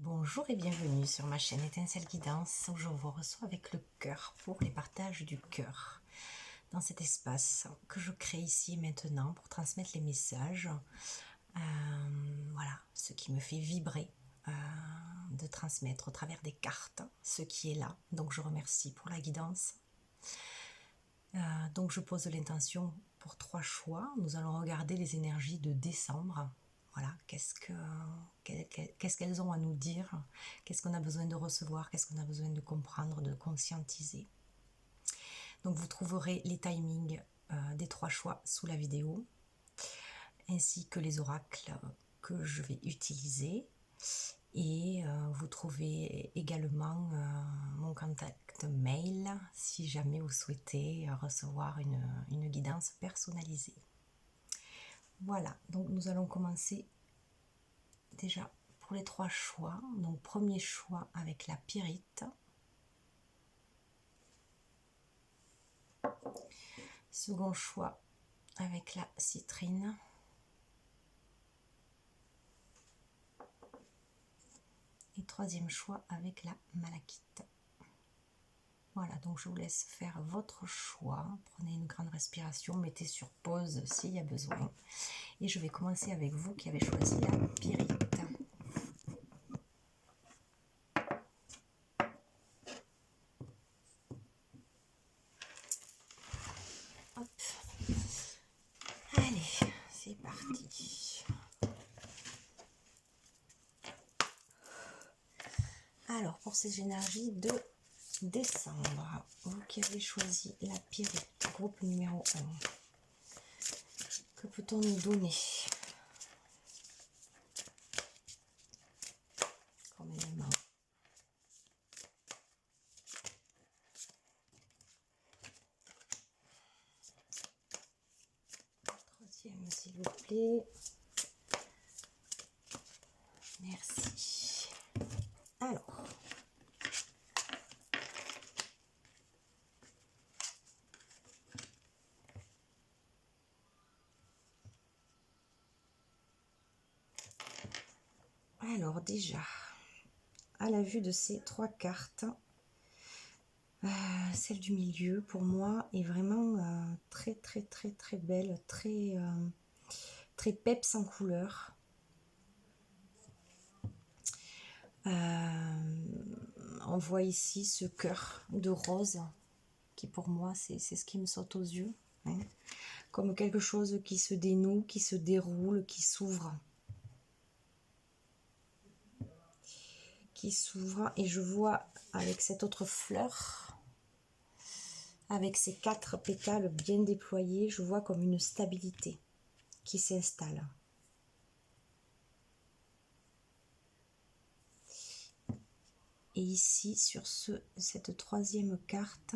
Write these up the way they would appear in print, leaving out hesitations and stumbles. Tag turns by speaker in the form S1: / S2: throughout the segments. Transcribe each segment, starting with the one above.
S1: Bonjour et bienvenue sur ma chaîne Étincelle Guidance où je vous reçois avec le cœur pour les partages du cœur. Dans cet espace que je crée ici et maintenant pour transmettre les messages, voilà, ce qui me fait vibrer, de transmettre au travers des cartes ce qui est là. Donc je remercie pour la guidance. Donc je pose l'intention pour 3 choix. Nous allons regarder les énergies de décembre. Voilà, qu'est-ce qu'elles ont à nous dire, qu'est-ce qu'on a besoin de recevoir, qu'est-ce qu'on a besoin de comprendre, de conscientiser. Donc vous trouverez les timings des 3 choix sous la vidéo, ainsi que les oracles que je vais utiliser. Et vous trouvez également mon contact mail si jamais vous souhaitez recevoir une guidance personnalisée. Voilà, donc nous allons commencer déjà pour les 3 choix. Donc premier choix avec la pyrite. Second choix avec la citrine. Et troisième choix avec la malachite. Voilà, donc je vous laisse faire votre choix. Prenez une grande respiration, mettez sur pause s'il y a besoin. Et je vais commencer avec vous qui avez choisi la pyrite. Hop. Allez, c'est parti. Alors, pour ces énergies de décembre, vous qui avez choisi la pyrite, groupe numéro 1, que peut-on nous donner comme élément? Troisième, s'il vous plaît. Merci. Alors, déjà, à la vue de ces 3 cartes, celle du milieu, pour moi, est vraiment très belle, très peps en couleur. On voit ici ce cœur de rose qui, pour moi, c'est ce qui me saute aux yeux, hein, comme quelque chose qui se dénoue, qui se déroule, qui s'ouvre. Et je vois avec cette autre fleur, avec ces 4 pétales bien déployés, je vois comme une stabilité qui s'installe. Et ici, sur cette troisième carte,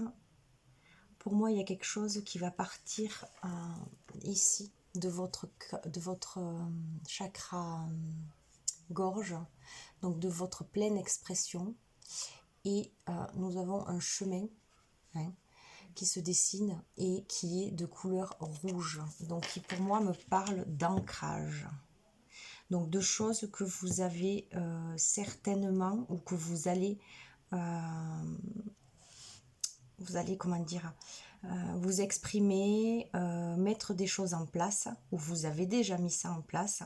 S1: pour moi, il y a quelque chose qui va partir ici, de votre chakra gorge, donc de votre pleine expression. Et nous avons un chemin, hein, qui se dessine et qui est de couleur rouge. Donc qui pour moi me parle d'ancrage. Donc de choses que vous avez certainement, ou que vous allez comment dire, vous exprimer, mettre des choses en place, ou vous avez déjà mis ça en place.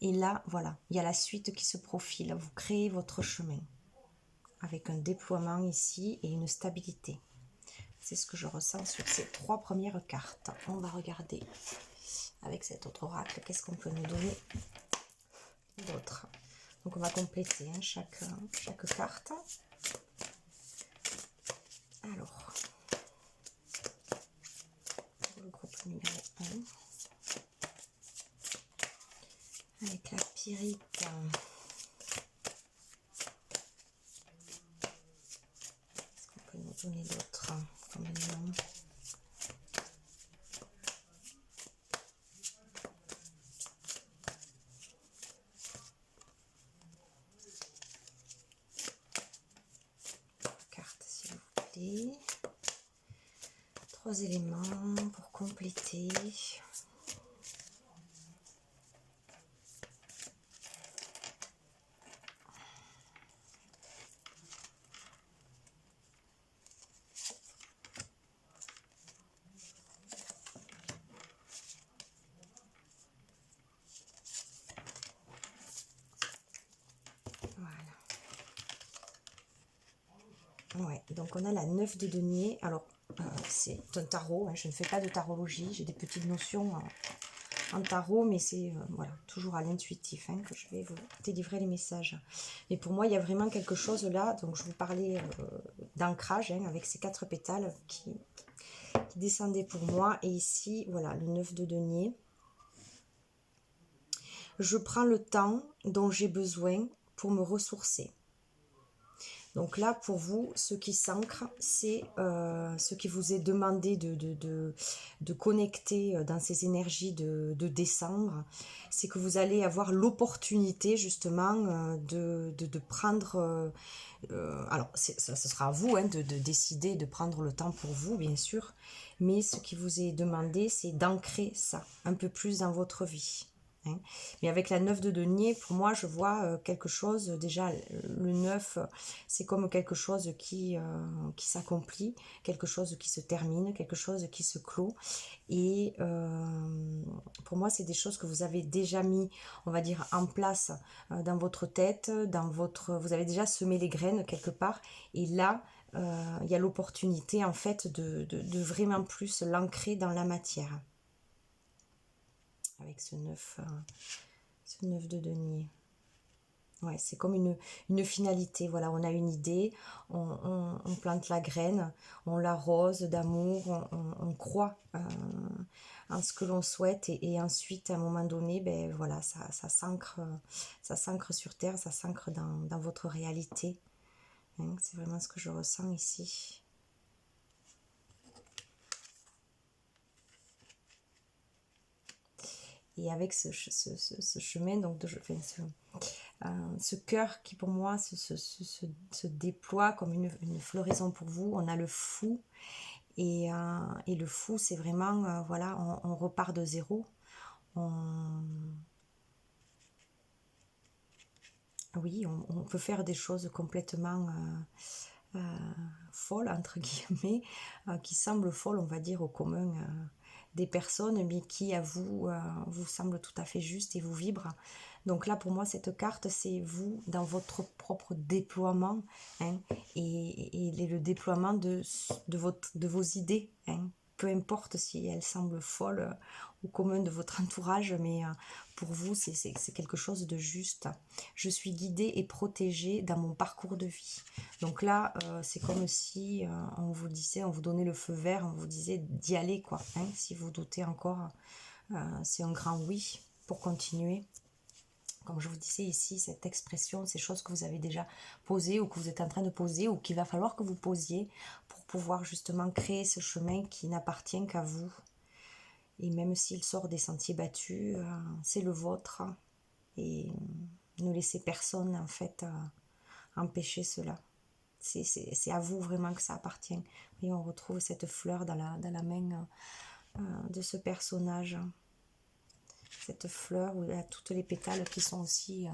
S1: Et là, voilà, il y a la suite qui se profile. Vous créez votre chemin avec un déploiement ici et une stabilité. C'est ce que je ressens sur ces 3 premières cartes. On va regarder avec cet autre oracle, qu'est-ce qu'on peut nous donner d'autre. Donc on va compléter, hein, chaque carte. Alors, pour le groupe numéro 1, avec la pyrite, qu'est-ce qu'on peut nous donner d'autre comme élément? Carte, s'il vous plaît. 3 éléments pour compléter. Ouais, donc on a la 9 de denier. Alors, c'est un tarot, hein, je ne fais pas de tarologie, j'ai des petites notions en tarot, mais c'est voilà, toujours à l'intuitif hein, que je vais vous délivrer les messages. Mais pour moi, il y a vraiment quelque chose là, donc je vous parlais d'ancrage, hein, avec ces 4 pétales qui descendaient pour moi. Et ici, voilà, le 9 de denier. Je prends le temps dont j'ai besoin pour me ressourcer. Donc là, pour vous, ce qui s'ancre, c'est ce qui vous est demandé de connecter dans ces énergies de décembre. C'est que vous allez avoir l'opportunité justement de prendre... alors, ce sera à vous hein, de décider de prendre le temps pour vous, bien sûr. Mais ce qui vous est demandé, c'est d'ancrer ça un peu plus dans votre vie. Hein. Mais avec la 9 de denier, pour moi, je vois quelque chose, déjà le 9, c'est comme quelque chose qui s'accomplit, quelque chose qui se termine, quelque chose qui se clôt. Et pour moi, c'est des choses que vous avez déjà mis, on va dire, en place dans votre tête, vous avez déjà semé les graines quelque part. Et là, il y a l'opportunité, en fait, de vraiment plus l'ancrer dans la matière. Avec ce 9 de denier. Ouais, c'est comme une finalité. Voilà, on a une idée, on plante la graine, on l'arrose d'amour, on croit en ce que l'on souhaite et ensuite, à un moment donné, ben voilà, ça s'ancre sur terre, ça s'ancre dans votre réalité. Hein, c'est vraiment ce que je ressens ici. Et avec ce chemin, donc ce cœur qui pour moi se déploie comme une floraison pour vous, on a le fou. Et le fou, c'est vraiment, voilà, on repart de zéro. Oui, on peut faire des choses complètement folles, entre guillemets, qui semblent folles, on va dire, au commun des personnes, mais qui à vous, vous semblent tout à fait justes et vous vibrent. Donc là, pour moi, cette carte, c'est vous dans votre propre déploiement hein, et le déploiement de vos idées. Hein. Peu importe si elles semblent folles au commun de votre entourage, mais pour vous, c'est quelque chose de juste. Je suis guidée et protégée dans mon parcours de vie. Donc là, c'est comme si on vous disait, on vous donnait le feu vert, on vous disait d'y aller, quoi. Hein, si vous doutez encore, c'est un grand oui pour continuer. Comme je vous disais ici, cette expression, ces choses que vous avez déjà posées ou que vous êtes en train de poser ou qu'il va falloir que vous posiez pour pouvoir justement créer ce chemin qui n'appartient qu'à vous. Et même s'il sort des sentiers battus, c'est le vôtre. Et ne laissez personne en fait empêcher cela. C'est à vous vraiment que ça appartient. Et on retrouve cette fleur dans la main de ce personnage. Cette fleur où il y a toutes les pétales qui sont aussi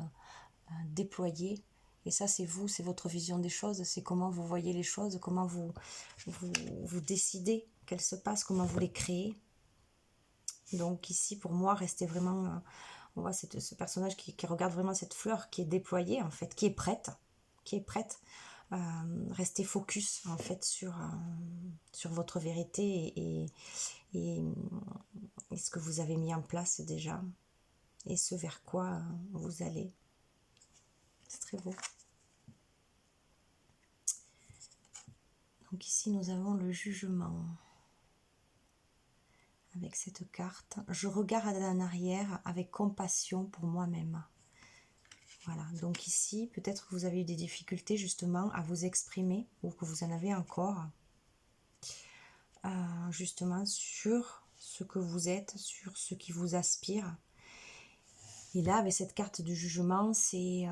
S1: déployés. Et ça, c'est vous, c'est votre vision des choses, c'est comment vous voyez les choses, comment vous décidez qu'elles se passent, comment vous les créez. Donc ici, pour moi, restez vraiment... on voit ce personnage qui regarde vraiment cette fleur qui est déployée, en fait, qui est prête. Restez focus, en fait, sur votre vérité et ce que vous avez mis en place déjà et ce vers quoi vous allez. C'est très beau. Donc ici, nous avons le jugement. Avec cette carte, je regarde en arrière avec compassion pour moi-même. Voilà, donc ici, peut-être que vous avez eu des difficultés justement à vous exprimer ou que vous en avez encore. Justement sur ce que vous êtes, sur ce qui vous aspire. Et là, avec cette carte du jugement, c'est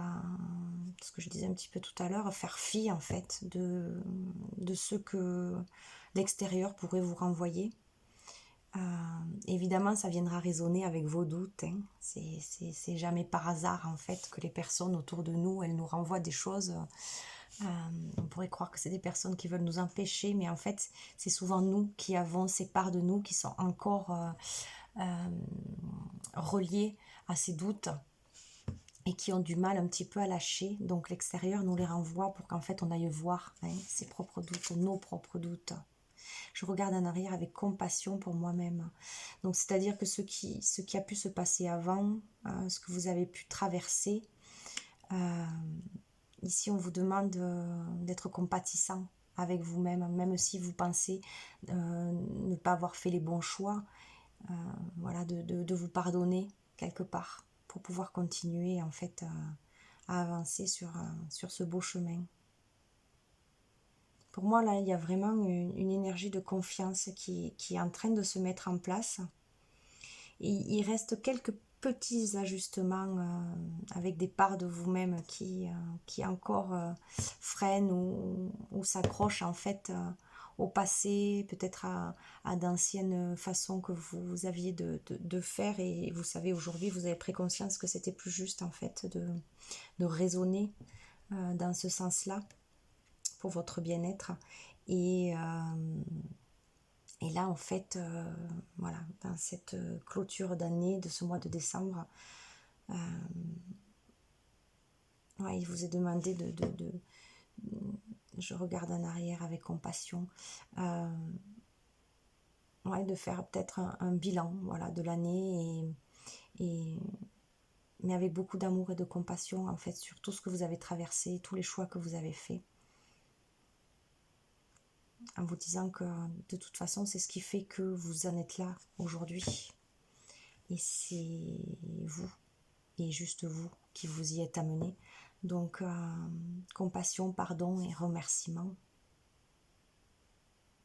S1: ce que je disais un petit peu tout à l'heure, faire fi en fait de ce que l'extérieur pourrait vous renvoyer. Évidemment, ça viendra résonner avec vos doutes. Hein. C'est jamais par hasard en fait que les personnes autour de nous, elles nous renvoient des choses. On pourrait croire que c'est des personnes qui veulent nous empêcher, mais en fait, c'est souvent nous qui avons ces parts de nous qui sont encore reliées à ces doutes et qui ont du mal un petit peu à lâcher. Donc l'extérieur nous les renvoie pour qu'en fait on aille voir ses propres doutes, nos propres doutes. Je regarde en arrière avec compassion pour moi-même. Donc c'est-à-dire que ce qui a pu se passer avant, ce que vous avez pu traverser, ici on vous demande d'être compatissant avec vous-même, même si vous pensez ne pas avoir fait les bons choix, voilà, de vous pardonner quelque part pour pouvoir continuer en fait à avancer sur ce beau chemin. Pour moi, là, il y a vraiment une énergie de confiance qui est en train de se mettre en place. Et il reste quelques petits ajustements avec des parts de vous-même qui encore freinent ou s'accrochent en fait au passé, peut-être à d'anciennes façons que vous aviez de faire. Et vous savez, aujourd'hui, vous avez pris conscience que c'était plus juste en fait de raisonner dans ce sens-là pour votre bien-être. Et là, en fait, voilà, dans cette clôture d'année, de ce mois de décembre, ouais, il vous est demandé je regarde en arrière avec compassion, ouais, de faire peut-être un bilan, voilà, de l'année, mais avec beaucoup d'amour et de compassion, en fait, sur tout ce que vous avez traversé, tous les choix que vous avez faits. En vous disant que de toute façon, c'est ce qui fait que vous en êtes là aujourd'hui. Et c'est vous, et juste vous, qui vous y êtes amené. Donc, compassion, pardon et remerciement.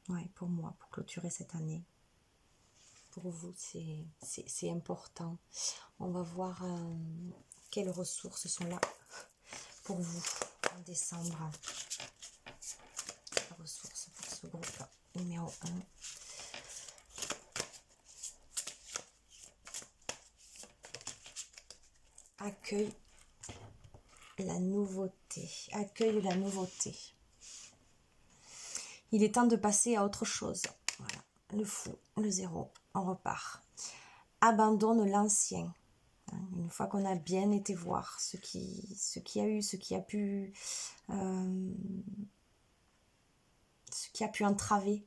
S1: Ouais, pour moi, pour clôturer cette année. Pour vous, c'est important. On va voir quelles ressources sont là pour vous en décembre. Les ressources pour ce groupe numéro 1. Accueille la nouveauté. Accueille la nouveauté. Il est temps de passer à autre chose. Voilà. Le fou, le zéro, on repart. Abandonne l'ancien. Une fois qu'on a bien été voir ce qui a eu, ce qui a pu entraver,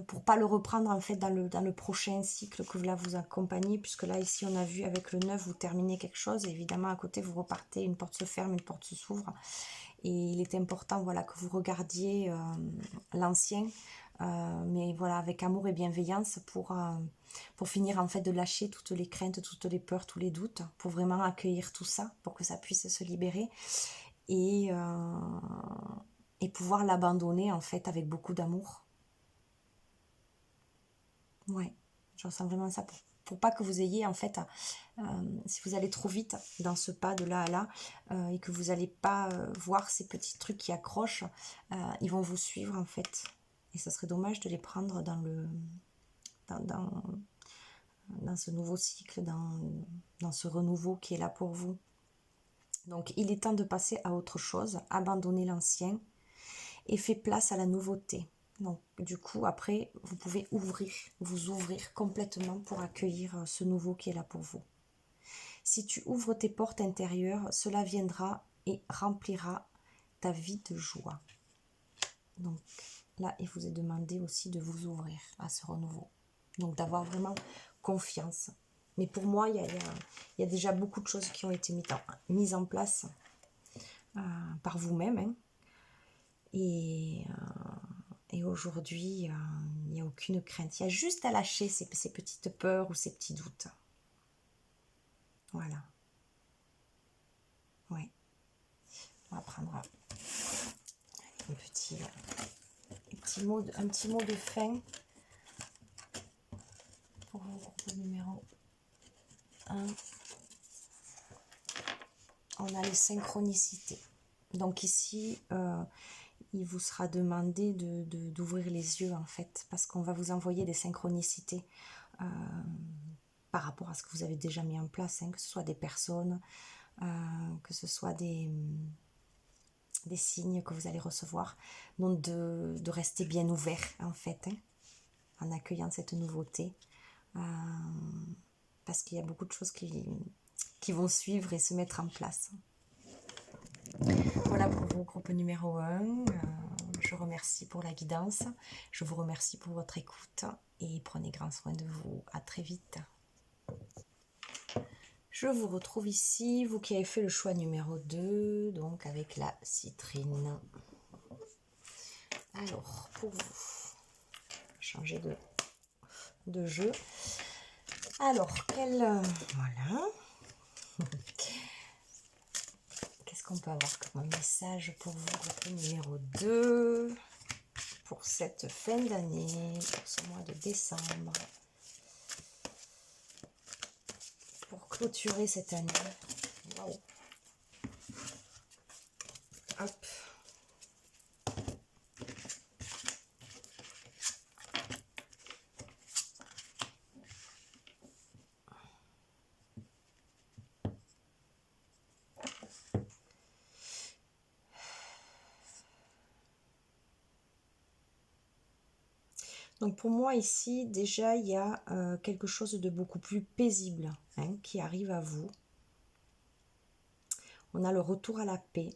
S1: pour pas le reprendre en fait dans le prochain cycle que là vous accompagnez, puisque là ici on a vu avec le 9 vous terminez quelque chose, et évidemment à côté vous repartez, une porte se ferme, une porte se s'ouvre, et il est important, voilà, que vous regardiez l'ancien, mais voilà, avec amour et bienveillance pour finir en fait de lâcher toutes les craintes, toutes les peurs, tous les doutes, pour vraiment accueillir tout ça, pour que ça puisse se libérer et pouvoir l'abandonner en fait avec beaucoup d'amour. Ouais, je ressens vraiment ça pour pas que vous ayez en fait, si vous allez trop vite dans ce pas de là à là et que vous n'allez pas voir ces petits trucs qui accrochent, ils vont vous suivre en fait. Et ça serait dommage de les prendre dans ce nouveau cycle, dans ce renouveau qui est là pour vous. Donc il est temps de passer à autre chose, abandonner l'ancien et faire place à la nouveauté. Donc du coup après vous pouvez vous ouvrir complètement pour accueillir ce nouveau qui est là pour vous. Si tu ouvres tes portes intérieures, cela viendra et remplira ta vie de joie. Donc là, il vous est demandé aussi de vous ouvrir à ce renouveau. Donc d'avoir vraiment confiance. Mais pour moi, il y a déjà beaucoup de choses qui ont été mises en place par vous-même. Hein. Et aujourd'hui, il n'y a aucune crainte. Il y a juste à lâcher ces petites peurs ou ces petits doutes. Voilà. Ouais. On va prendre un petit mot de fin pour le groupe numéro 1. On a les synchronicités. Donc ici, il vous sera demandé d'ouvrir les yeux en fait, parce qu'on va vous envoyer des synchronicités par rapport à ce que vous avez déjà mis en place, hein, que ce soit des personnes, que ce soit des signes que vous allez recevoir. Donc de rester bien ouvert en fait, hein, en accueillant cette nouveauté, parce qu'il y a beaucoup de choses qui qui vont suivre et se mettre en place. Voilà pour vous, groupe numéro 1. Je remercie pour la guidance. Je vous remercie pour votre écoute et prenez grand soin de vous. À très vite. Je vous retrouve ici, vous qui avez fait le choix numéro 2, donc avec la citrine. Alors, pour vous, changer de jeu. Alors, voilà. Qu'est-ce qu'on peut avoir comme message pour vous, groupe numéro 2, pour cette fin d'année, pour ce mois de décembre, pour clôturer cette année. Waouh. Hop. Donc pour moi ici, déjà, il y a quelque chose de beaucoup plus paisible qui arrive à vous. On a le retour à la paix.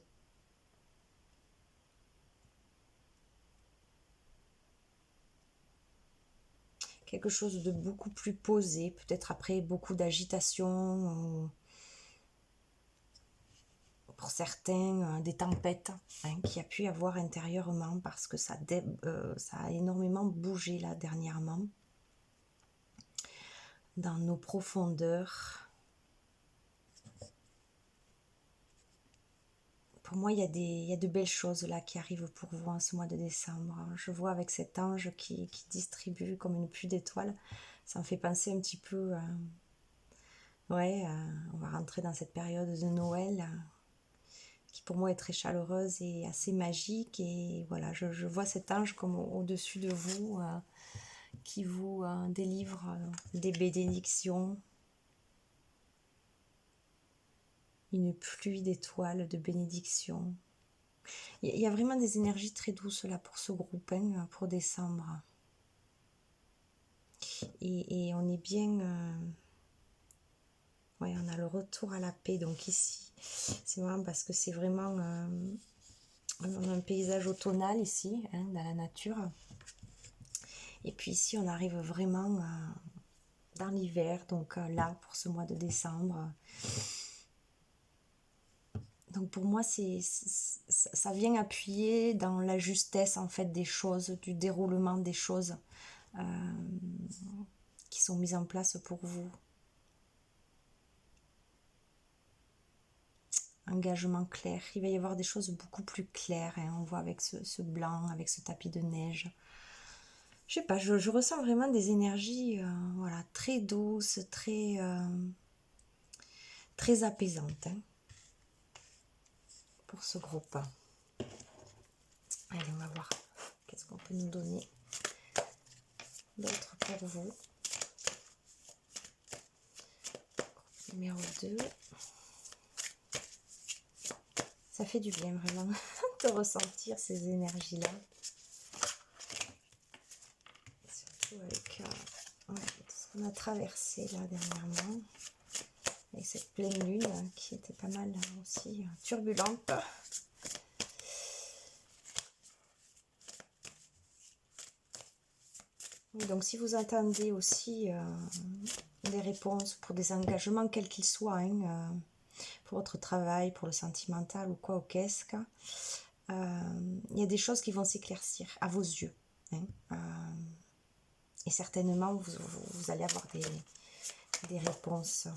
S1: Quelque chose de beaucoup plus posé, peut-être après beaucoup d'agitation, pour certains, des tempêtes qu'il y a pu y avoir intérieurement parce que ça a énormément bougé là dernièrement dans nos profondeurs. Pour moi, il y a de belles choses là qui arrivent pour vous en ce mois de décembre. Je vois avec cet ange qui distribue comme une pluie d'étoiles. Ça me fait penser un petit peu... on va rentrer dans cette période de Noël qui pour moi est très chaleureuse et assez magique. Et voilà, je vois cet ange comme au-dessus de vous qui vous délivre des bénédictions. Une pluie d'étoiles, de bénédictions. Il y a vraiment des énergies très douces là pour ce groupe, pour décembre. Et on est bien... on a le retour à la paix. Donc ici, c'est marrant parce que c'est vraiment un paysage automnal ici, dans la nature. Et puis ici, on arrive vraiment dans l'hiver, donc là, pour ce mois de décembre. Donc pour moi, ça vient appuyer dans la justesse en fait des choses, du déroulement des choses qui sont mises en place pour vous. Engagement clair. Il va y avoir des choses beaucoup plus claires. On voit avec ce blanc, avec ce tapis de neige. Je sais pas, je ressens vraiment des énergies voilà, très douces, très apaisantes pour ce groupe. Allez, on va voir qu'est-ce qu'on peut nous donner d'autre pour vous. Numéro 2. Ça fait du bien vraiment de ressentir ces énergies-là. Surtout avec ce qu'on a traversé là dernièrement. Avec cette pleine lune qui était pas mal aussi turbulente. Donc si vous attendez aussi des réponses pour des engagements quels qu'ils soient, pour votre travail, pour le sentimental ou quoi au qu'est-ce, il y a des choses qui vont s'éclaircir à vos yeux. Et certainement vous allez avoir des réponses.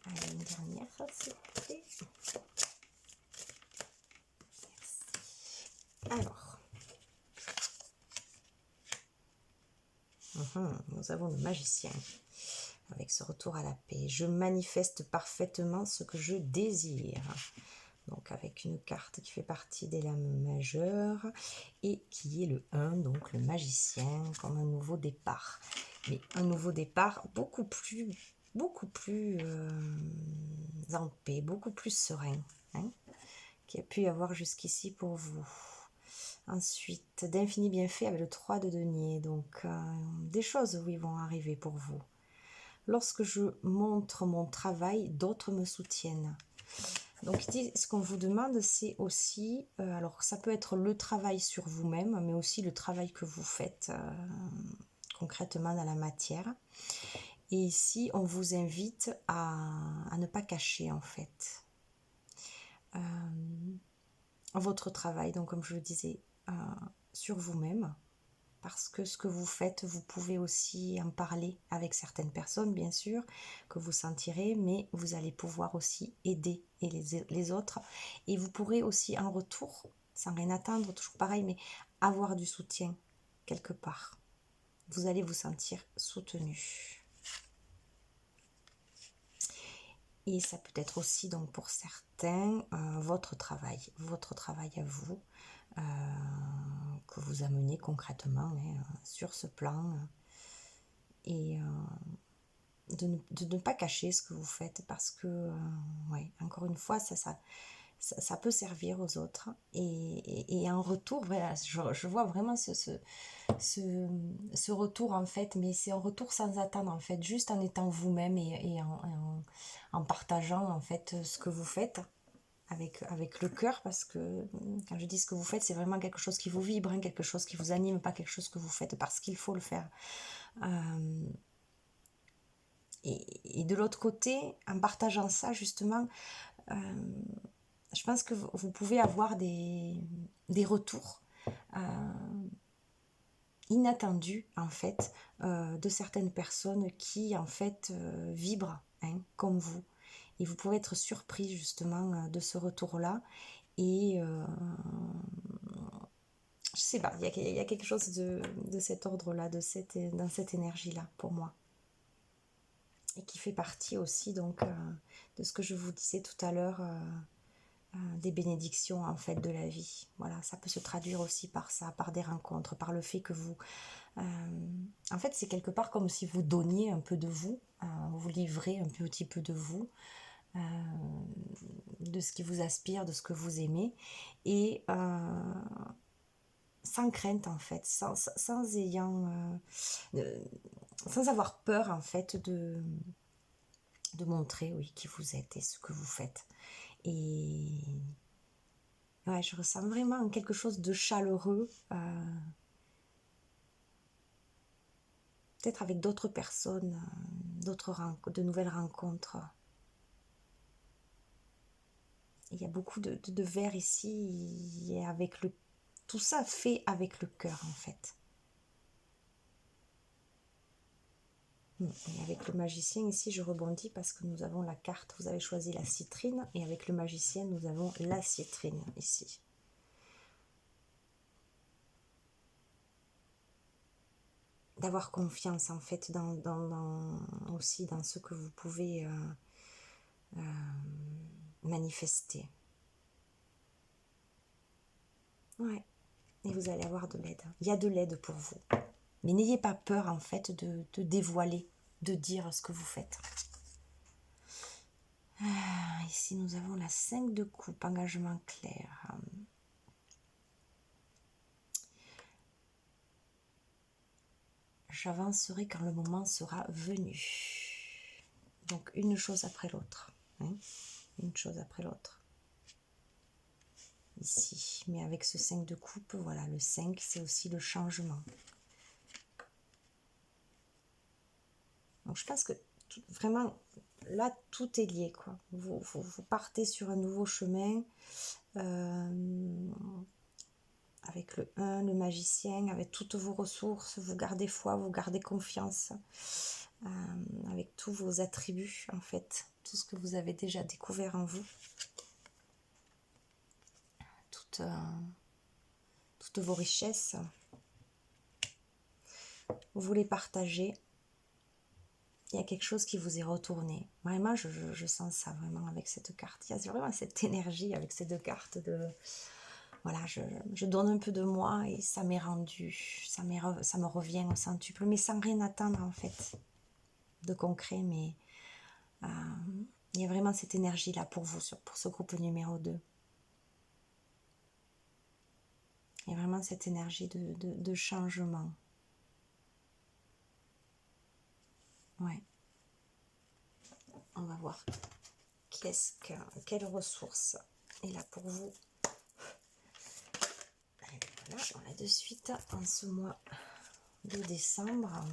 S1: Allez, une dernière, s'il vous plaît. Alors, nous avons le magicien avec ce retour à la paix. Je manifeste parfaitement ce que je désire. Donc avec une carte qui fait partie des lames majeures et qui est le 1, donc le magicien, comme un nouveau départ. Mais un nouveau départ beaucoup plus en paix, beaucoup plus serein, qui a pu y avoir jusqu'ici pour vous. Ensuite, d'infini bienfait avec le 3 de denier. Donc, des choses, oui, vont arriver pour vous. Lorsque je montre mon travail, d'autres me soutiennent. Donc ici, ce qu'on vous demande, c'est aussi, alors ça peut être le travail sur vous-même, mais aussi le travail que vous faites concrètement dans la matière. Et ici, on vous invite à ne pas cacher en fait votre travail, donc comme je le disais, sur vous-même. Parce que ce que vous faites, vous pouvez aussi en parler avec certaines personnes, bien sûr, que vous sentirez, mais vous allez pouvoir aussi aider les autres. Et vous pourrez aussi en retour, sans rien attendre, toujours pareil, mais avoir du soutien quelque part. Vous allez vous sentir soutenu. Et ça peut être aussi, donc pour certains, votre travail à vous, que vous amenez concrètement sur ce plan. Et de ne pas cacher ce que vous faites parce que, ouais, encore une fois, ça peut servir aux autres. Et en retour, voilà, je vois vraiment ce retour en fait, mais c'est un retour sans attendre en fait, juste en étant vous-même et en partageant en fait ce que vous faites. Avec le cœur, parce que quand je dis ce que vous faites, c'est vraiment quelque chose qui vous vibre, hein, quelque chose qui vous anime, pas quelque chose que vous faites parce qu'il faut le faire. Et de l'autre côté, en partageant ça, justement, je pense que vous pouvez avoir des retours inattendus, en fait, de certaines personnes qui, en fait, vibrent, hein, comme vous. Et vous pouvez être surpris, justement, de ce retour-là. Et je sais pas, il y a quelque chose de cet ordre-là, dans cette énergie-là, pour moi. Et qui fait partie aussi donc de ce que je vous disais tout à l'heure, des bénédictions en fait de la vie. Voilà, ça peut se traduire aussi par ça, par des rencontres, par le fait que vous... en fait, c'est quelque part comme si vous donniez un peu de vous, vous livrez un petit peu de vous, de ce qui vous aspire, de ce que vous aimez, et sans crainte en fait, sans ayant... sans avoir peur en fait de montrer, oui, qui vous êtes et ce que vous faites. Et ouais, je ressens vraiment quelque chose de chaleureux, peut-être avec d'autres personnes, de nouvelles rencontres. Il y a beaucoup de verre ici, et avec tout ça fait avec le cœur en fait. Et avec le magicien ici, je rebondis parce que nous avons la carte, vous avez choisi la citrine, et avec le magicien, nous avons la citrine ici. D'avoir confiance en fait aussi dans ce que vous pouvez manifester. Ouais, et vous allez avoir de l'aide. Il y a de l'aide pour vous. Mais n'ayez pas peur en fait de dévoiler, de dire ce que vous faites. Ici nous avons la 5 de coupe, engagement clair. J'avancerai quand le moment sera venu. Donc une chose après l'autre. Hein, une chose après l'autre. Ici, mais avec ce 5 de coupe, voilà, le 5 c'est aussi le changement. Donc je pense que vraiment, là tout est lié, quoi. Vous partez sur un nouveau chemin, avec le 1, le magicien, avec toutes vos ressources, vous gardez foi, vous gardez confiance, avec tous vos attributs en fait, tout ce que vous avez déjà découvert en vous, toutes vos richesses, vous les partagez. Il y a quelque chose qui vous est retourné. Vraiment, je sens ça vraiment avec cette carte. Il y a vraiment cette énergie avec ces deux cartes de... Voilà, je donne un peu de moi et ça m'est rendu. Ça me revient au centuple, mais sans rien attendre en fait de concret. Mais il y a vraiment cette énergie-là pour vous, pour ce groupe numéro 2. Il y a vraiment cette énergie de changement. Ouais. On va voir quelle ressource est là pour vous. Et voilà, on a de suite en ce mois de décembre.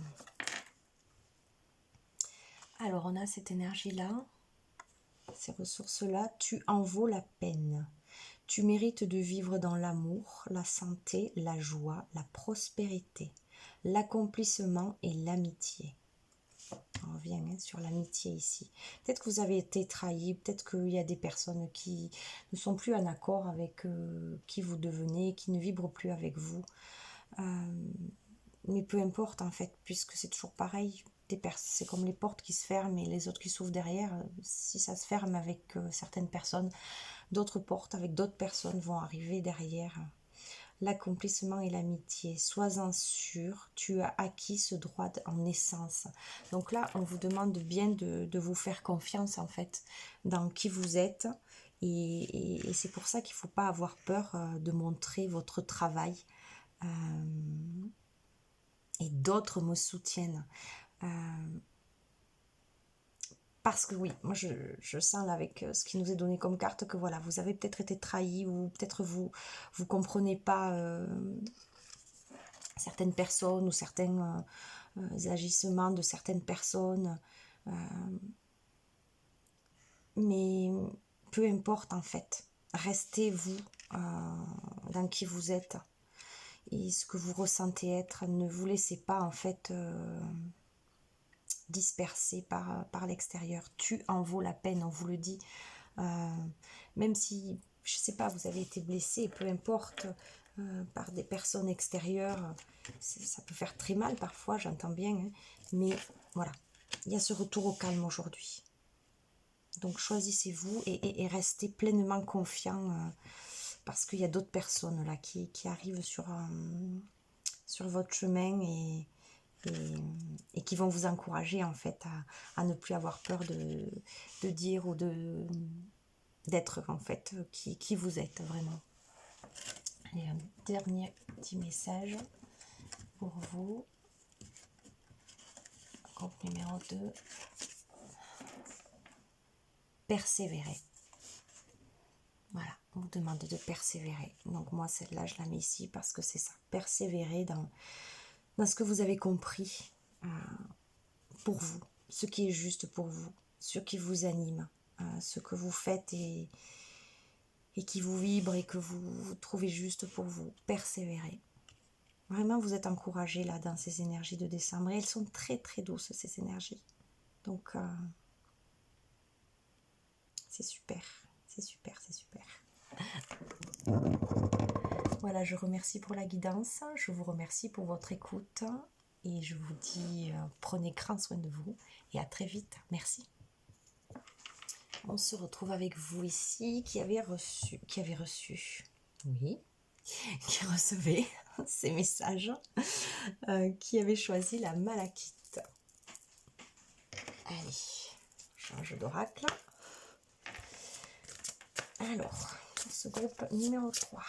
S1: Alors, on a cette énergie-là, ces ressources-là. Tu en vaux la peine. Tu mérites de vivre dans l'amour, la santé, la joie, la prospérité, l'accomplissement et l'amitié. On revient sur l'amitié ici. Peut-être que vous avez été trahi, peut-être qu'il y a des personnes qui ne sont plus en accord avec qui vous devenez, qui ne vibrent plus avec vous. Mais peu importe en fait, puisque c'est toujours pareil. C'est comme les portes qui se ferment et les autres qui s'ouvrent derrière. Si ça se ferme avec certaines personnes, d'autres portes avec d'autres personnes vont arriver derrière. L'accomplissement et l'amitié. Sois-en sûr, tu as acquis ce droit en naissance. Donc là, on vous demande bien de vous faire confiance en fait dans qui vous êtes. Et c'est pour ça qu'il ne faut pas avoir peur de montrer votre travail. Et d'autres me soutiennent. Parce que oui, moi je sens là avec ce qui nous est donné comme carte que voilà, vous avez peut-être été trahi ou peut-être vous comprenez pas certaines personnes ou certains agissements de certaines personnes. Mais peu importe en fait, restez vous dans qui vous êtes et ce que vous ressentez être. Ne vous laissez pas en fait dispersé par l'extérieur. Tu en vaux la peine, on vous le dit. Même si, je sais pas, vous avez été blessé, peu importe, par des personnes extérieures, ça peut faire très mal parfois, j'entends bien. Hein, mais voilà, il y a ce retour au calme aujourd'hui. Donc choisissez-vous et restez pleinement confiant parce qu'il y a d'autres personnes là qui arrivent sur votre chemin et qui vont vous encourager en fait à ne plus avoir peur de dire ou d'être en fait qui vous êtes vraiment. Et un dernier petit message pour vous. Groupe numéro 2. Persévérer. Voilà, on vous demande de persévérer. Donc moi celle-là je la mets ici parce que c'est ça. Persévérer dans ce que vous avez compris pour vous, ce qui est juste pour vous, ce qui vous anime, ce que vous faites et qui vous vibre et que vous trouvez juste pour vous. Persévérer. Vraiment, vous êtes encouragés là dans ces énergies de décembre et elles sont très très douces ces énergies. Donc c'est super, c'est super, c'est super. Voilà, je remercie pour la guidance, je vous remercie pour votre écoute et je vous dis prenez grand soin de vous et à très vite. Merci. On se retrouve avec vous ici qui avait reçu, oui, qui recevait ces messages, qui avait choisi la malachite. Allez, change d'oracle. Alors, ce groupe numéro 3,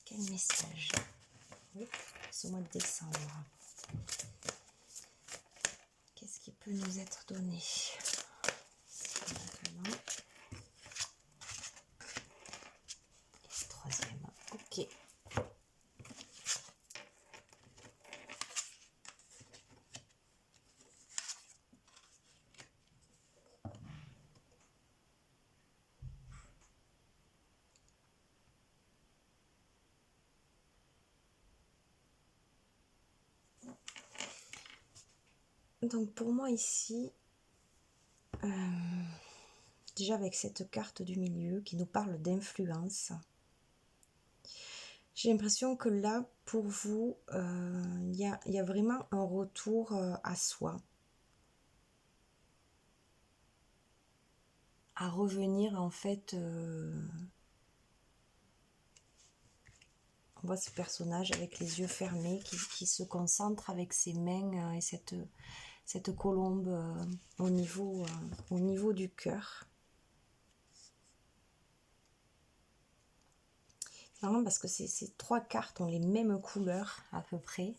S1: quel message ce mois de décembre? Qu'est-ce qui peut nous être donné? Troisième, ok. Donc pour moi ici, déjà avec cette carte du milieu qui nous parle d'influence, j'ai l'impression que là, pour vous, il y a vraiment un retour à soi. À revenir en fait... on voit ce personnage avec les yeux fermés qui se concentre avec ses mains et cette colombe au niveau du cœur. Non, parce que ces 3 cartes ont les mêmes couleurs à peu près.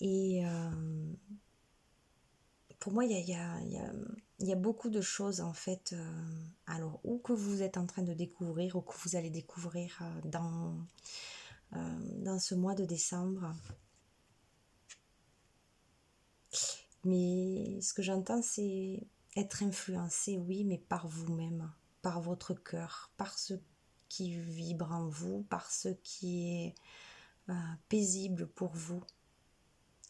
S1: Et pour moi, il y a beaucoup de choses en fait. Alors, ou que vous êtes en train de découvrir, ou que vous allez découvrir dans ce mois de décembre. Mais ce que j'entends, c'est être influencé, oui, mais par vous-même, par votre cœur, par ce qui vibre en vous, par ce qui est paisible pour vous,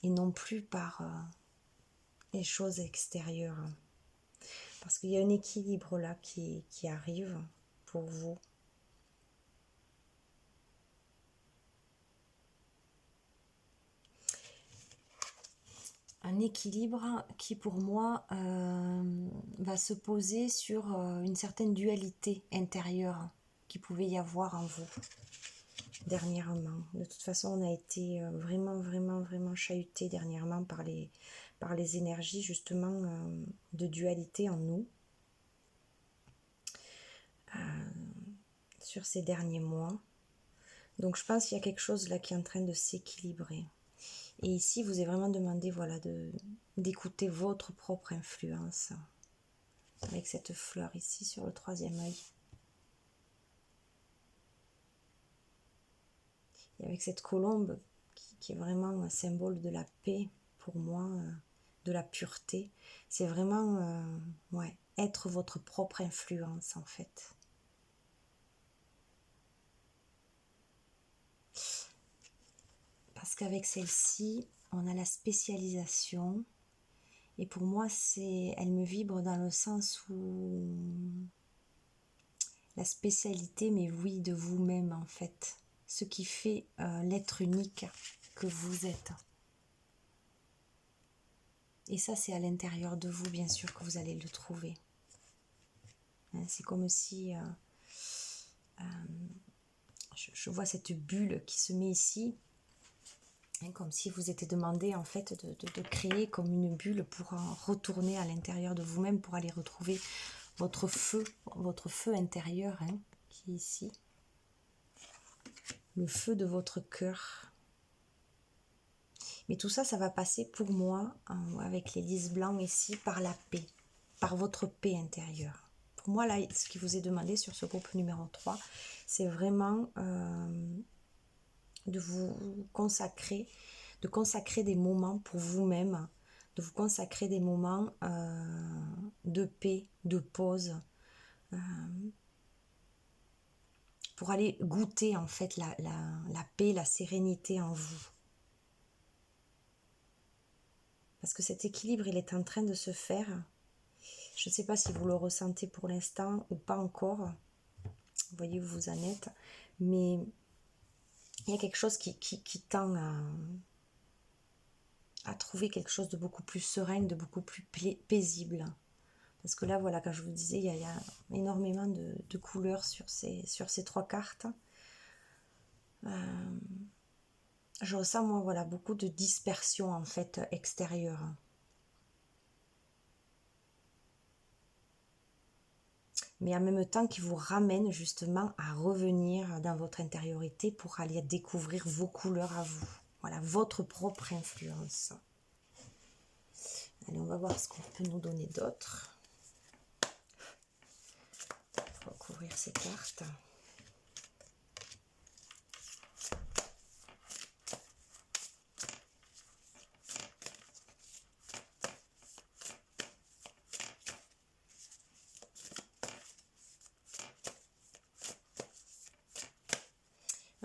S1: et non plus par les choses extérieures. Parce qu'il y a un équilibre là qui arrive pour vous. Un équilibre qui pour moi va se poser sur une certaine dualité intérieure qui pouvait y avoir en vous dernièrement. De toute façon, on a été vraiment chahuté dernièrement par les énergies justement de dualité en nous sur ces derniers mois. Donc je pense qu'il y a quelque chose là qui est en train de s'équilibrer. Et ici, vous est vraiment demandé, voilà, d'écouter votre propre influence avec cette fleur ici sur le 3e œil. Et avec cette colombe qui est vraiment un symbole de la paix pour moi, de la pureté. C'est vraiment, ouais, être votre propre influence en fait. Parce qu'avec celle-ci, on a la spécialisation. Et pour moi, elle me vibre dans le sens où la spécialité, mais oui, de vous-même en fait. Ce qui fait l'être unique que vous êtes. Et ça, c'est à l'intérieur de vous, bien sûr, que vous allez le trouver. C'est comme si je vois cette bulle qui se met ici, comme si vous étiez demandé en fait de créer comme une bulle pour retourner à l'intérieur de vous-même, pour aller retrouver votre feu intérieur, qui est ici. Le feu de votre cœur. Mais tout ça, ça va passer pour moi, avec les lys blancs ici, par la paix, par votre paix intérieure. Pour moi, là, ce qui vous est demandé sur ce groupe numéro 3, c'est vraiment de vous consacrer, de consacrer des moments pour vous-même, de vous consacrer des moments de paix, de pause, pour aller goûter en fait la paix, la sérénité en vous. Parce que cet équilibre, il est en train de se faire. Je ne sais pas si vous le ressentez pour l'instant ou pas encore. Vous voyez où vous en êtes. Mais il y a quelque chose qui tend à trouver quelque chose de beaucoup plus serein, de beaucoup plus paisible. Parce que là, voilà, quand je vous disais, il y a énormément de couleurs sur ces 3 cartes. Je ressens, moi, voilà, beaucoup de dispersion, en fait, extérieure. Mais en même temps qui vous ramène justement à revenir dans votre intériorité pour aller découvrir vos couleurs à vous. Voilà, votre propre influence. Allez, on va voir ce qu'on peut nous donner d'autre. On va recouvrir ces cartes.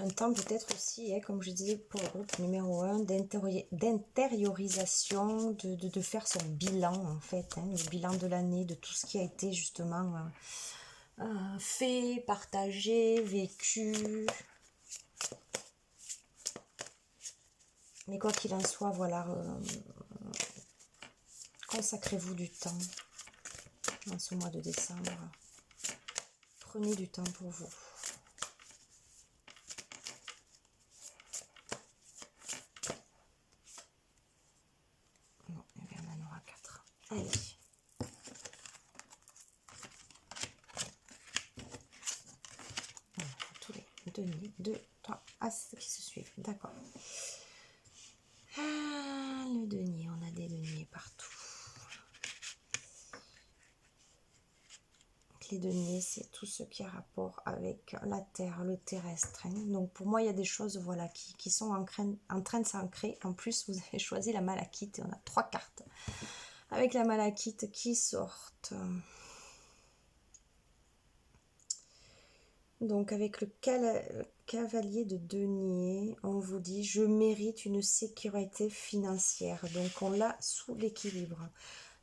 S1: Un temps peut-être aussi, comme je disais pour le groupe numéro 1, d'intériorisation, de faire son bilan en fait, le bilan de l'année, de tout ce qui a été justement fait, partagé, vécu. Mais quoi qu'il en soit, voilà, consacrez-vous du temps dans ce mois de décembre. Prenez du temps pour vous. Non, il y en aura 4. Allez. Voilà, tous les 2, 3 As qui se suivent. D'accord. Le denier, on a des deniers partout. Les deniers, c'est tout ce qui a rapport avec la terre, le terrestre. Hein. Donc pour moi, il y a des choses voilà, qui sont en train de s'ancrer. En plus, vous avez choisi la malachite et on a 3 cartes avec la malachite qui sortent. Donc avec le cavalier de denier, on vous dit « Je mérite une sécurité financière ». Donc on l'a sous l'équilibre.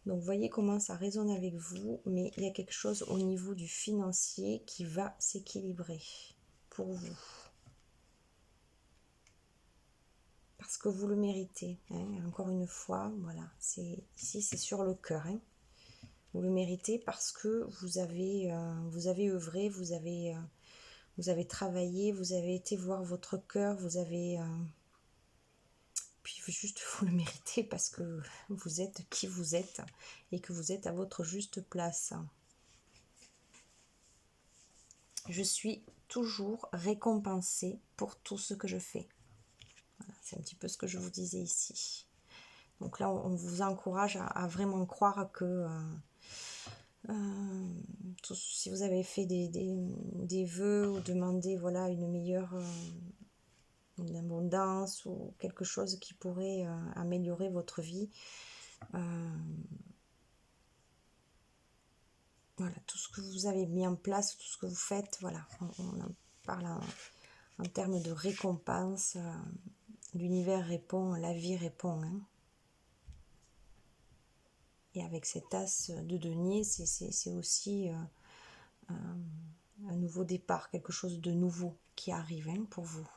S1: Donc, voyez comment ça résonne avec vous, mais il y a quelque chose au niveau du financier qui va s'équilibrer pour vous. Parce que vous le méritez. Hein. Encore une fois, voilà, ici c'est sur le cœur. Hein. Vous le méritez parce que vous avez œuvré, vous avez travaillé, vous avez été voir votre cœur, vous avez... Puis juste vous le méritez parce que vous êtes qui vous êtes et que vous êtes à votre juste place. Je suis toujours récompensée pour tout ce que je fais. Voilà, c'est un petit peu ce que je vous disais ici. Donc là, on vous encourage à vraiment croire que si vous avez fait des vœux ou demandé voilà, une meilleure... une abondance ou quelque chose qui pourrait améliorer votre vie. Voilà, tout ce que vous avez mis en place, tout ce que vous faites, voilà, on en parle en termes de récompense. L'univers répond, la vie répond. Hein. Et avec cet as de denier, c'est aussi un nouveau départ, quelque chose de nouveau qui arrive hein, pour vous.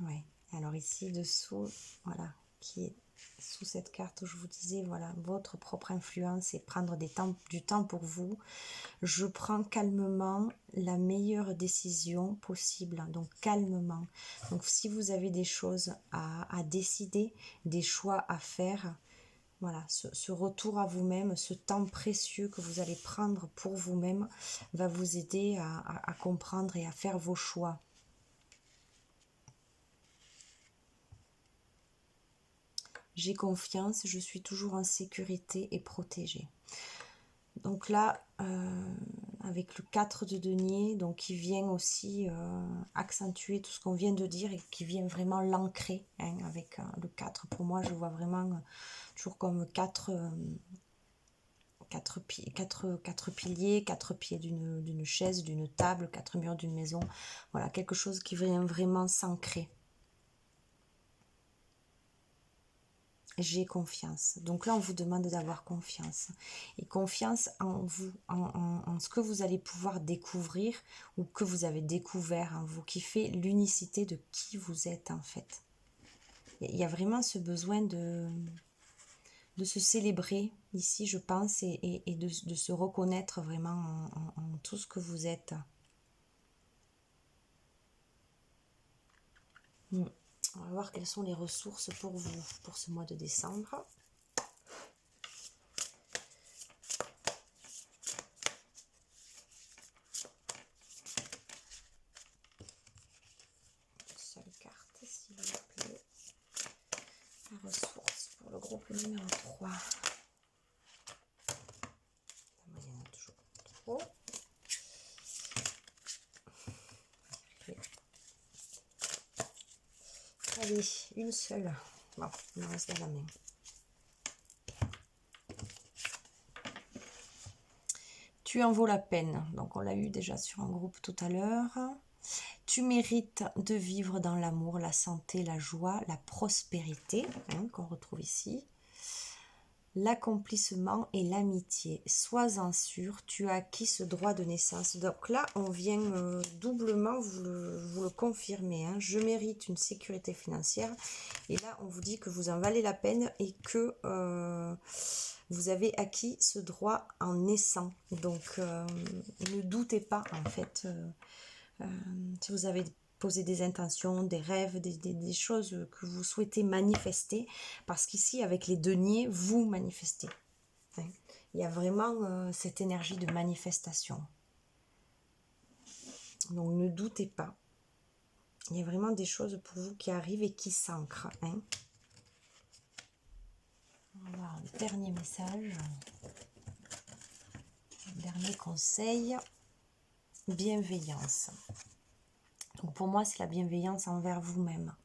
S1: Ouais. Alors ici dessous, voilà, qui est sous cette carte où je vous disais, voilà, votre propre influence et prendre du temps pour vous. Je prends calmement la meilleure décision possible, donc calmement. Donc si vous avez des choses à décider, des choix à faire, voilà, ce retour à vous-même, ce temps précieux que vous allez prendre pour vous-même va vous aider à comprendre et à faire vos choix. J'ai confiance, je suis toujours en sécurité et protégée. Donc là, avec le 4 de denier, donc qui vient aussi accentuer tout ce qu'on vient de dire et qui vient vraiment l'ancrer hein, avec le 4. Pour moi, je vois vraiment toujours comme 4 piliers, 4 pieds d'une chaise, d'une table, 4 murs d'une maison. Voilà, quelque chose qui vient vraiment s'ancrer. J'ai confiance. Donc là, on vous demande d'avoir confiance. Et confiance en vous, en ce que vous allez pouvoir découvrir ou que vous avez découvert en vous, qui fait l'unicité de qui vous êtes en fait. Il y a vraiment ce besoin de se célébrer ici, je pense, et de se reconnaître vraiment en tout ce que vous êtes. On va voir quelles sont les ressources pour vous, pour ce mois de décembre. Ressources pour le groupe numéro 3. Il y en a toujours trop. Allez, une seule. Bon, il en reste dans la main. Tu en vaux la peine. Donc on l'a eu déjà sur un groupe tout à l'heure. Tu mérites de vivre dans l'amour, la santé, la joie, la prospérité, hein, qu'on retrouve ici. L'accomplissement et l'amitié. Sois-en sûr, tu as acquis ce droit de naissance. Donc là, on vient doublement vous le confirmer. Hein. Je mérite une sécurité financière. Et là, on vous dit que vous en valez la peine et que vous avez acquis ce droit en naissant. Donc, ne doutez pas, en fait. Si vous avez posé des intentions, des rêves, des choses que vous souhaitez manifester, parce qu'ici, avec les deniers, vous manifestez. Hein. Il y a vraiment cette énergie de manifestation. Donc ne doutez pas. Il y a vraiment des choses pour vous qui arrivent et qui s'ancrent. Hein. On va voir le dernier message. Le dernier conseil. Bienveillance. Donc pour moi, c'est la bienveillance envers vous-même.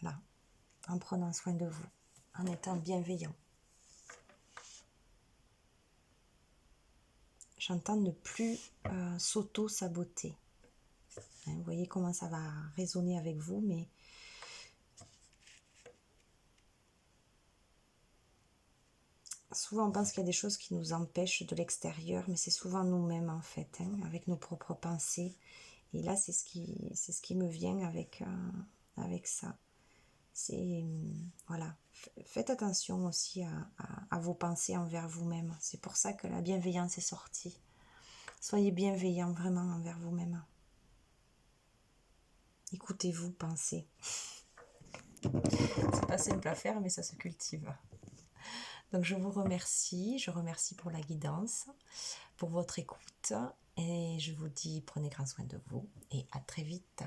S1: Voilà. En prenant soin de vous. En étant bienveillant. J'entends ne plus s'auto-saboter. Hein, vous voyez comment ça va résonner avec vous, mais souvent on pense qu'il y a des choses qui nous empêchent de l'extérieur, mais c'est souvent nous-mêmes en fait, hein, avec nos propres pensées. Et là, c'est ce qui me vient avec ça. C'est, voilà, faites attention aussi à vos pensées envers vous-même. C'est pour ça que la bienveillance est sortie. Soyez bienveillant vraiment envers vous-même. Écoutez-vous penser. C'est pas simple à faire, mais ça se cultive. Donc je vous remercie. Je remercie pour la guidance, pour votre écoute. Et je vous dis, prenez grand soin de vous et à très vite.